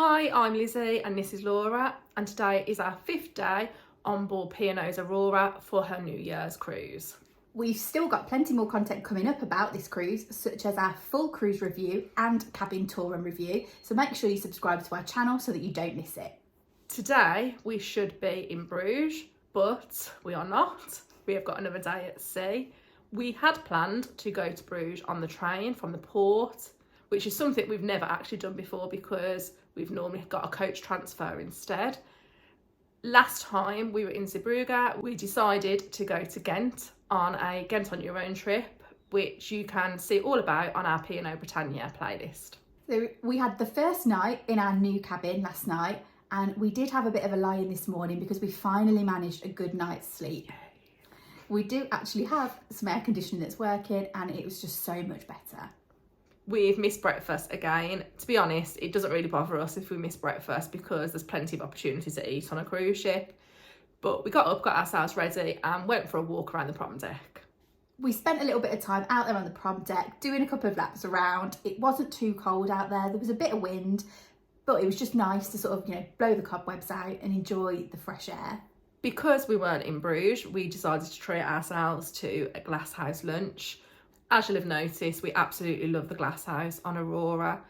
Hi, I'm Lizzie and this is Laura, and today is our 5th day on board P&O's Aurora for her New Year's cruise. We've still got plenty more content coming up about this cruise, such as our full cruise review and cabin tour and review, so make sure you subscribe to our channel so that you don't miss it. Today we should be in Bruges, but we are not. We have got another day at sea. We had planned to go to Bruges on the train from the port, which is something we've never actually done before because we've normally got a coach transfer instead. Last time we were in Zeebrugge, we decided to go to Ghent on a Ghent on your own trip, which you can see all about on our P&O Britannia playlist. So we had the first night in our new cabin last night, and we did have a bit of a lie-in this morning because we finally managed a good night's sleep. We do actually have some air conditioning that's working, and it was just so much better. We've missed breakfast again. To be honest, it doesn't really bother us if we miss breakfast because there's plenty of opportunities to eat on a cruise ship. But we got up, got ourselves ready and went for a walk around the Prom Deck. We spent a little bit of time out there on the Prom Deck doing a couple of laps around. It wasn't too cold out there. There was a bit of wind, but it was just nice to sort of, blow the cobwebs out and enjoy the fresh air. Because we weren't in Bruges, we decided to treat ourselves to a glasshouse lunch. As you'll have noticed, we absolutely love the glasshouse on Aurora,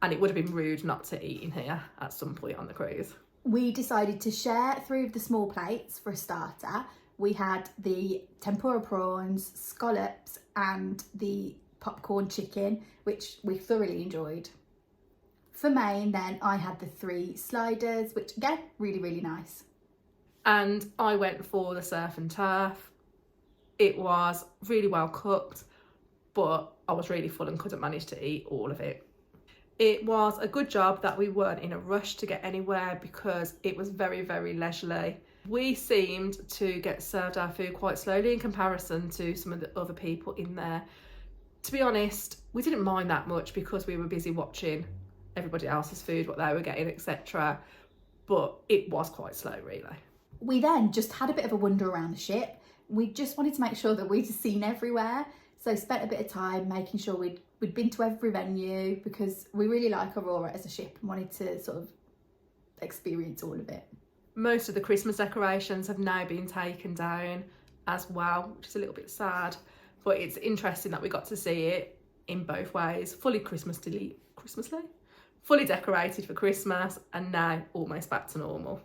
and it would have been rude not to eat in here at some point on the cruise. We decided to share 3 of the small plates for a starter. We had the tempura prawns, scallops, and the popcorn chicken, which we thoroughly enjoyed. For main, then, I had the 3 sliders, which again, really, really nice. And I went for the surf and turf. It was really well cooked, but I was really full and couldn't manage to eat all of it. It was a good job that we weren't in a rush to get anywhere because it was very, very leisurely. We seemed to get served our food quite slowly in comparison to some of the other people in there. To be honest, we didn't mind that much because we were busy watching everybody else's food, what they were getting, etc. But it was quite slow, really. We then just had a bit of a wander around the ship. We just wanted to make sure that we'd seen everywhere. So spent a bit of time making sure we'd been to every venue because we really like Aurora as a ship and wanted to sort of experience all of it. Most of the Christmas decorations have now been taken down as well, which is a little bit sad. But it's interesting that we got to see it in both ways, fully Christmassly, fully decorated for Christmas, and now almost back to normal.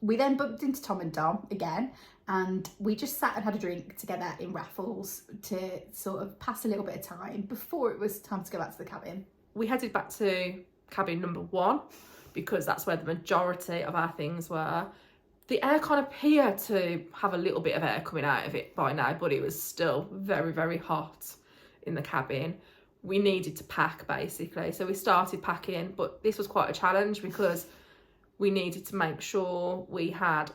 We then bumped into Tom and Dom again, and we just sat and had a drink together in Raffles to sort of pass a little bit of time before it was time to go back to the cabin. We headed back to cabin number 1 because that's where the majority of our things were. The aircon appeared to have a little bit of air coming out of it by now, but it was still very, very hot in the cabin. We needed to pack basically, so we started packing, but this was quite a challenge because we needed to make sure we had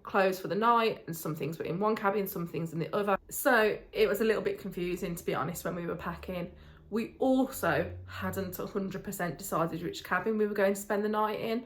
clothes for the night, and some things were in one cabin, some things in the other. So it was a little bit confusing, to be honest, when we were packing. We also hadn't 100% decided which cabin we were going to spend the night in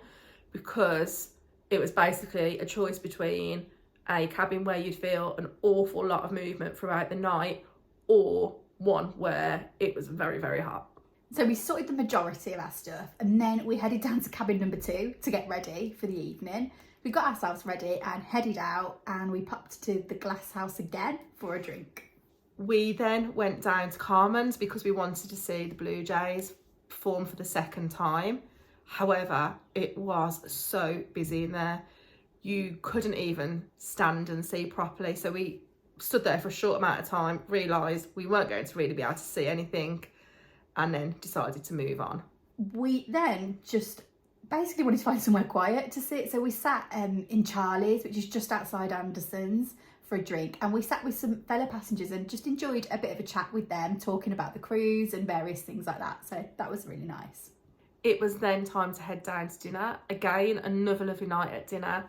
because it was basically a choice between a cabin where you'd feel an awful lot of movement throughout the night or one where it was very, very hot. So we sorted the majority of our stuff, and then we headed down to cabin number 2 to get ready for the evening. We got ourselves ready and headed out, and we popped to the glass house again for a drink. We then went down to Carmen's because we wanted to see the Blue Jays perform for the 2nd time. However, it was so busy in there. You couldn't even stand and see properly. So we stood there for a short amount of time, realised we weren't going to really be able to see anything, and then decided to move on. We then just basically wanted to find somewhere quiet to sit. So we sat in Charlie's, which is just outside Anderson's, for a drink. And we sat with some fellow passengers and just enjoyed a bit of a chat with them, talking about the cruise and various things like that. So that was really nice. It was then time to head down to dinner. Again, another lovely night at dinner.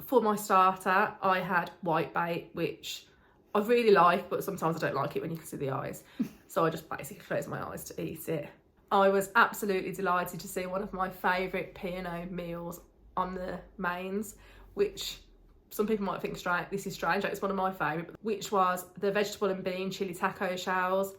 For my starter, I had whitebait, which I really like, but sometimes I don't like it when you can see the eyes. So I just basically closed my eyes to eat it. I was absolutely delighted to see one of my favourite P&O meals on the mains, which some people might think this is strange, it's one of my favourite, which was the vegetable and bean chili taco shells.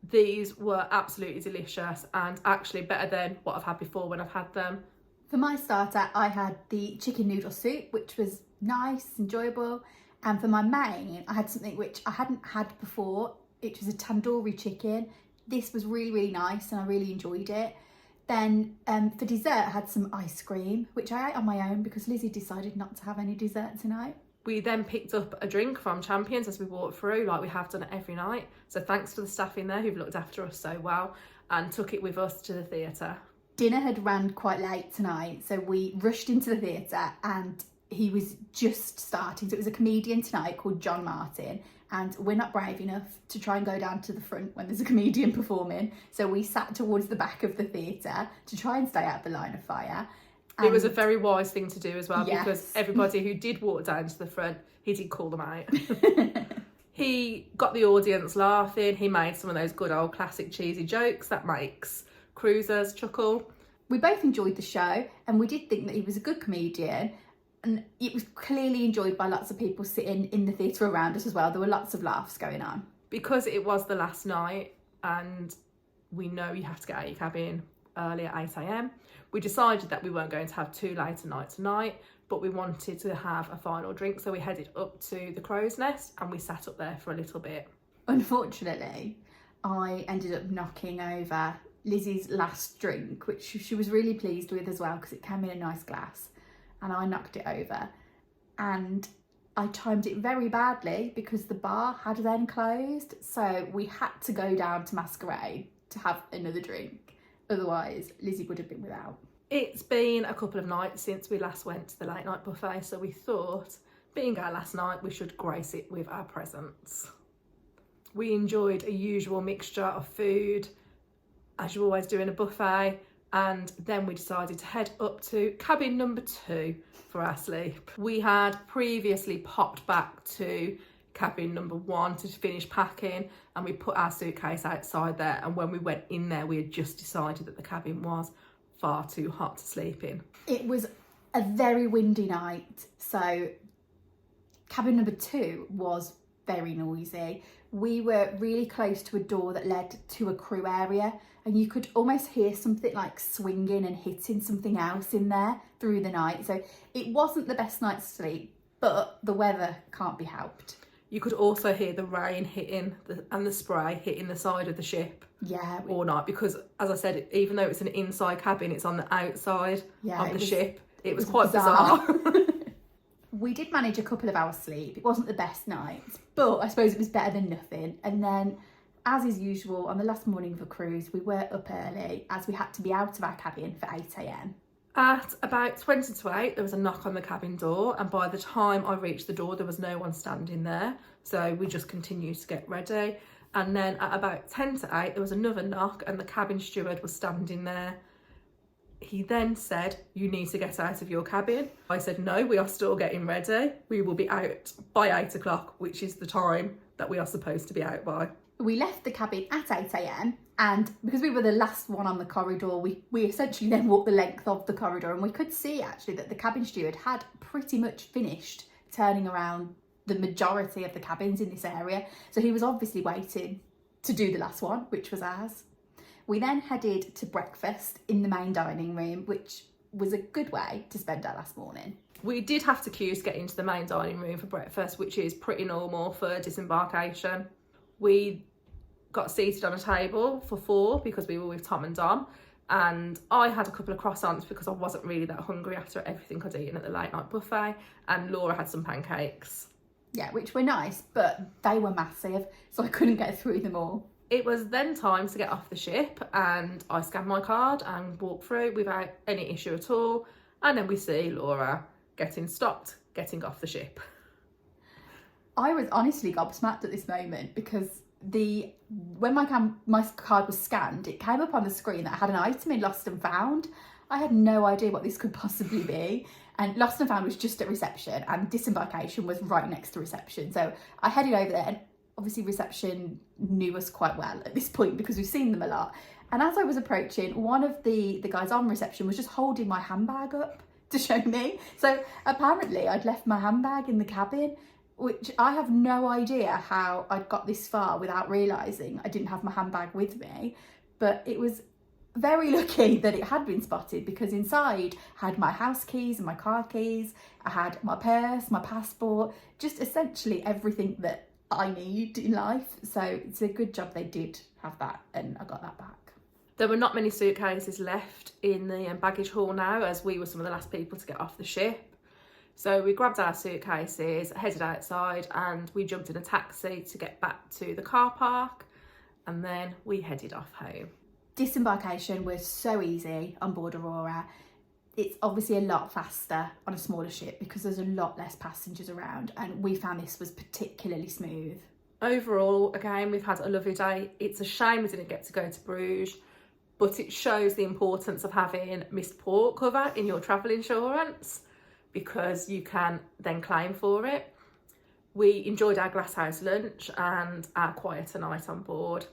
These were absolutely delicious and actually better than what I've had before when I've had them. For my starter, I had the chicken noodle soup, which was nice, enjoyable. And for my main, I had something which I hadn't had before. It was a tandoori chicken. This was really, really nice and I really enjoyed it. Then for dessert, I had some ice cream, which I ate on my own because Lizzie decided not to have any dessert tonight. We then picked up a drink from Champions as we walked through, like we have done every night. So thanks to the staff in there who've looked after us so well and took it with us to the theatre. Dinner had ran quite late tonight, so we rushed into the theatre and he was just starting. So it was a comedian tonight called John Martin, and we're not brave enough to try and go down to the front when there's a comedian performing. So we sat towards the back of the theatre to try and stay out of the line of fire. It was a very wise thing to do as well, Yes. because everybody who did walk down to the front, he did call them out. He got the audience laughing. He made some of those good old classic cheesy jokes that makes cruisers chuckle. We both enjoyed the show and we did think that he was a good comedian, and it was clearly enjoyed by lots of people sitting in the theatre around us as well. There were lots of laughs going on. Because it was the last night and we know you have to get out of your cabin early at 8 a.m, we decided that we weren't going to have too late a night tonight, but we wanted to have a final drink. So we headed up to the Crow's Nest and we sat up there for a little bit. Unfortunately, I ended up knocking over Lizzie's last drink, which she was really pleased with as well because it came in a nice glass, and I knocked it over and I timed it very badly because the bar had then closed, so we had to go down to Masquerade to have another drink, otherwise Lizzie would have been without. It's been a couple of nights since we last went to the late night buffet, so we thought, being our last night, we should grace it with our presence. We enjoyed a usual mixture of food, as you always do in a buffet, and then we decided to head up to cabin number 2 for our sleep. We had previously popped back to cabin number 1 to finish packing, and we put our suitcase outside there, and when we went in there we had just decided that the cabin was far too hot to sleep in. It was a very windy night, so cabin number 2 was very noisy. We were really close to a door that led to a crew area, and you could almost hear something like swinging and hitting something else in there through the night. So it wasn't the best night's sleep, but the weather can't be helped. You could also hear the rain hitting and the spray hitting the side of the ship all night, because as I said, even though it's an inside cabin, it's on the outside of the ship. It was quite bizarre. We did manage a couple of hours sleep. It wasn't the best night, but I suppose it was better than nothing. And then, as is usual, on the last morning of a cruise, we were up early as we had to be out of our cabin for 8 a.m. At about 20 to 8, there was a knock on the cabin door, and by the time I reached the door, there was no one standing there. So we just continued to get ready. And then at about 10 to 8, there was another knock, and the cabin steward was standing there. He then said, "You need to get out of your cabin." I said, "No, we are still getting ready. We will be out by 8 o'clock, which is the time that we are supposed to be out by." We left the cabin at 8 a.m. and because we were the last one on the corridor, we essentially then walked the length of the corridor, and we could see actually that the cabin steward had pretty much finished turning around the majority of the cabins in this area. So he was obviously waiting to do the last one, which was ours. We then headed to breakfast in the main dining room, which was a good way to spend our last morning. We did have to queue to get into the main dining room for breakfast, which is pretty normal for disembarkation. We got seated on a table for 4 because we were with Tom and Dom, and I had a couple of croissants because I wasn't really that hungry after everything I'd eaten at the late night buffet, and Laura had some pancakes. Yeah, which were nice, but they were massive, so I couldn't get through them all. It was then time to get off the ship, and I scanned my card and walked through without any issue at all, and then we see Laura getting off the ship. I was honestly gobsmacked at this moment because when my card was scanned, it came up on the screen that I had an item in Lost and Found. I had no idea what this could possibly be, and Lost and Found was just at reception, and Disembarkation was right next to reception. So I headed over there, and obviously reception knew us quite well at this point because we've seen them a lot. And as I was approaching, one of the guys on reception was just holding my handbag up to show me. So apparently I'd left my handbag in the cabin, which I have no idea how I'd got this far without realising I didn't have my handbag with me. But it was very lucky that it had been spotted, because inside I had my house keys and my car keys, I had my purse, my passport, just essentially everything that I need in life. So it's a good job they did have that, and I got that back. There were not many suitcases left in the baggage hall now, as we were some of the last people to get off the ship. So we grabbed our suitcases, headed outside, and we jumped in a taxi to get back to the car park, and then we headed off home. Disembarkation was so easy on board Aurora. It's obviously a lot faster on a smaller ship because there's a lot less passengers around, and we found this was particularly smooth. Overall, again, we've had a lovely day. It's a shame we didn't get to go to Bruges, but it shows the importance of having missed port cover in your travel insurance, because you can then claim for it. We enjoyed our glasshouse lunch and our quieter night on board.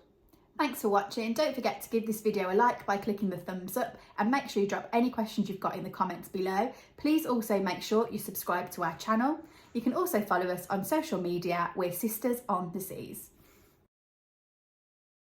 Thanks for watching. Don't forget to give this video a like by clicking the thumbs up, and make sure you drop any questions you've got in the comments below. Please also make sure you subscribe to our channel. You can also follow us on social media. We're Sisters on the Seas.